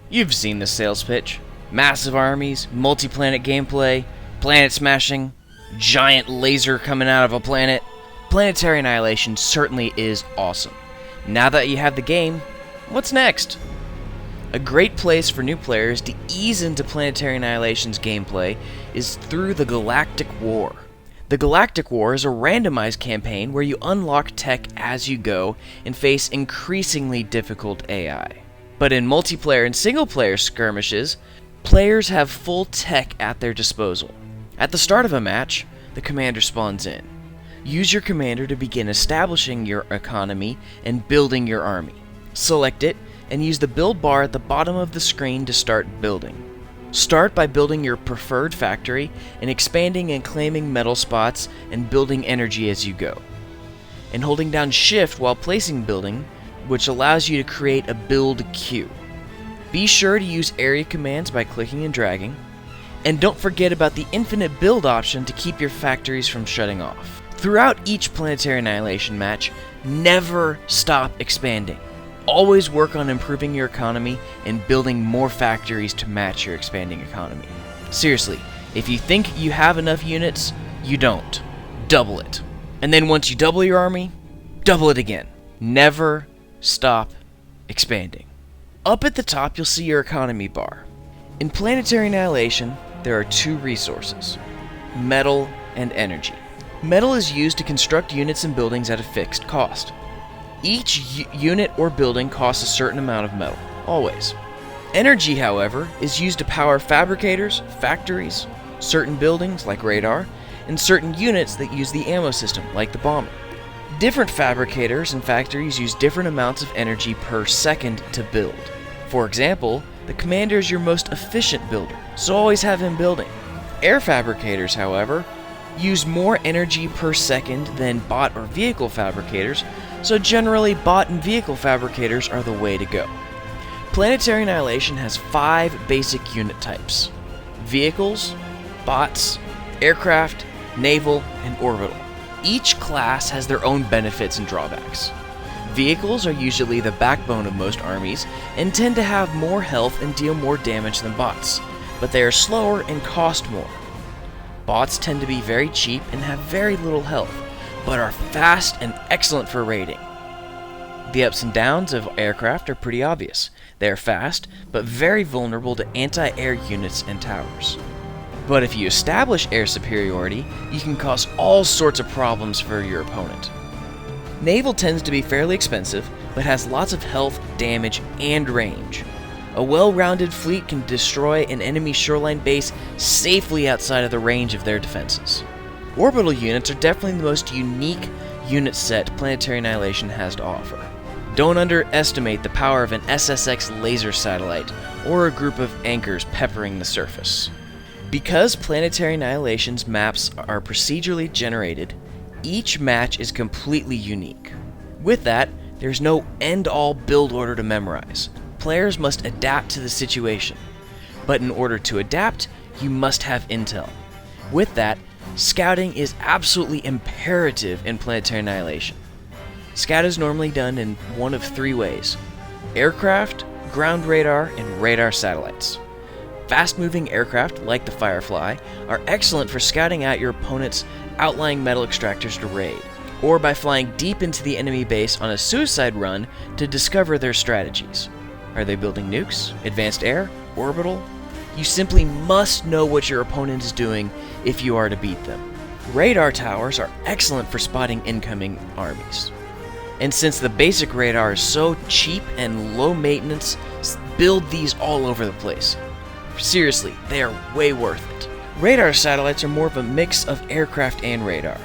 You've seen the sales pitch. Massive armies, multi-planet gameplay, planet smashing, giant laser coming out of a planet. Planetary Annihilation certainly is awesome. Now that you have the game, what's next? A great place for new players to ease into Planetary Annihilation's gameplay is through the Galactic War. The Galactic War is a randomized campaign where you unlock tech as you go and face increasingly difficult AI. But in multiplayer and single-player skirmishes, players have full tech at their disposal. At the start of a match, the commander spawns in. Use your commander to begin establishing your economy and building your army. Select it and use the build bar at the bottom of the screen to start building. Start by building your preferred factory and expanding and claiming metal spots and building energy as you go. And holding down Shift while placing building, which allows you to create a build queue. Be sure to use area commands by clicking and dragging, and don't forget about the infinite build option to keep your factories from shutting off. Throughout each Planetary Annihilation match, never stop expanding. Always work on improving your economy and building more factories to match your expanding economy. Seriously, if you think you have enough units, you don't. Double it. And then once you double your army, double it again. Never stop expanding. Up at the top, you'll see your economy bar. In Planetary Annihilation, there are two resources: metal and energy. Metal is used to construct units and buildings at a fixed cost. Each unit or building costs a certain amount of metal, always. Energy, however, is used to power fabricators, factories, certain buildings, like radar, and certain units that use the ammo system, like the bomber. Different fabricators and factories use different amounts of energy per second to build. For example, the commander is your most efficient builder, so always have him building. Air fabricators, however, use more energy per second than bot or vehicle fabricators, so generally bot and vehicle fabricators are the way to go. Planetary Annihilation has 5 basic unit types: vehicles, bots, aircraft, naval, and orbital. Each class has their own benefits and drawbacks. Vehicles are usually the backbone of most armies and tend to have more health and deal more damage than bots, but they are slower and cost more. Bots tend to be very cheap and have very little health, but are fast and excellent for raiding. The ups and downs of aircraft are pretty obvious. They are fast, but very vulnerable to anti-air units and towers. But if you establish air superiority, you can cause all sorts of problems for your opponent. Naval tends to be fairly expensive, but has lots of health, damage, and range. A well-rounded fleet can destroy an enemy shoreline base safely outside of the range of their defenses. Orbital units are definitely the most unique unit set Planetary Annihilation has to offer. Don't underestimate the power of an SSX laser satellite or a group of anchors peppering the surface. Because Planetary Annihilation's maps are procedurally generated, each match is completely unique. With that, there's no end-all build order to memorize. Players must adapt to the situation. But in order to adapt, you must have intel. With that, scouting is absolutely imperative in Planetary Annihilation. Scout is normally done in one of 3 ways: aircraft, ground radar, and radar satellites. Fast-moving aircraft, like the Firefly, are excellent for scouting out your opponent's outlying metal extractors to raid, or by flying deep into the enemy base on a suicide run to discover their strategies. Are they building nukes, advanced air, orbital? You simply must know what your opponent is doing if you are to beat them. Radar towers are excellent for spotting incoming armies. And since the basic radar is so cheap and low maintenance, build these all over the place. Seriously, they are way worth it. Radar satellites are more of a mix of aircraft and radar.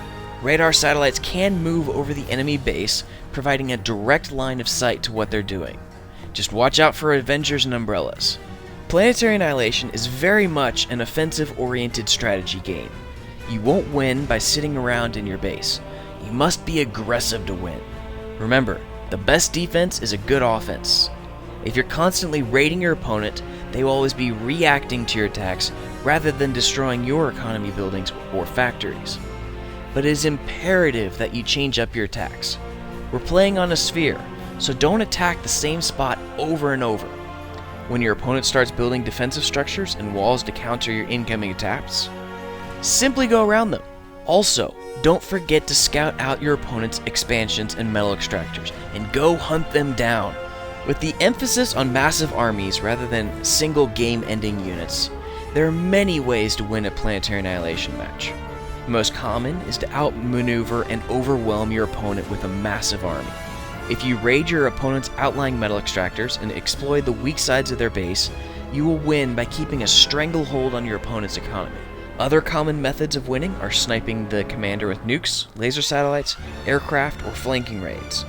Radar satellites can move over the enemy base, providing a direct line of sight to what they're doing. Just watch out for Avengers and umbrellas. Planetary Annihilation is very much an offensive-oriented strategy game. You won't win by sitting around in your base. You must be aggressive to win. Remember, the best defense is a good offense. If you're constantly raiding your opponent, they will always be reacting to your attacks rather than destroying your economy buildings or factories. But it is imperative that you change up your attacks. We're playing on a sphere, so don't attack the same spot over and over. when your opponent starts building defensive structures and walls to counter your incoming attacks? Simply go around them. Also, don't forget to scout out your opponent's expansions and metal extractors, and go hunt them down. With the emphasis on massive armies rather than single game-ending units, there are many ways to win a Planetary Annihilation match. The most common is to outmaneuver and overwhelm your opponent with a massive army. If you raid your opponent's outlying metal extractors and exploit the weak sides of their base, you will win by keeping a stranglehold on your opponent's economy. Other common methods of winning are sniping the commander with nukes, laser satellites, aircraft, or flanking raids.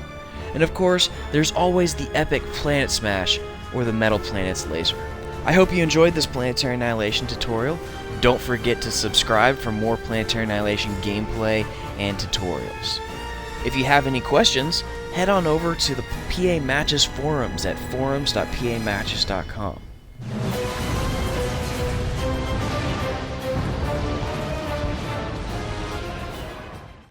And of course, there's always the epic Planet Smash or the Metal Planet's laser. I hope you enjoyed this Planetary Annihilation tutorial. Don't forget to subscribe for more Planetary Annihilation gameplay and tutorials. If you have any questions, head on over to the PA Matches forums at forums.pamatches.com.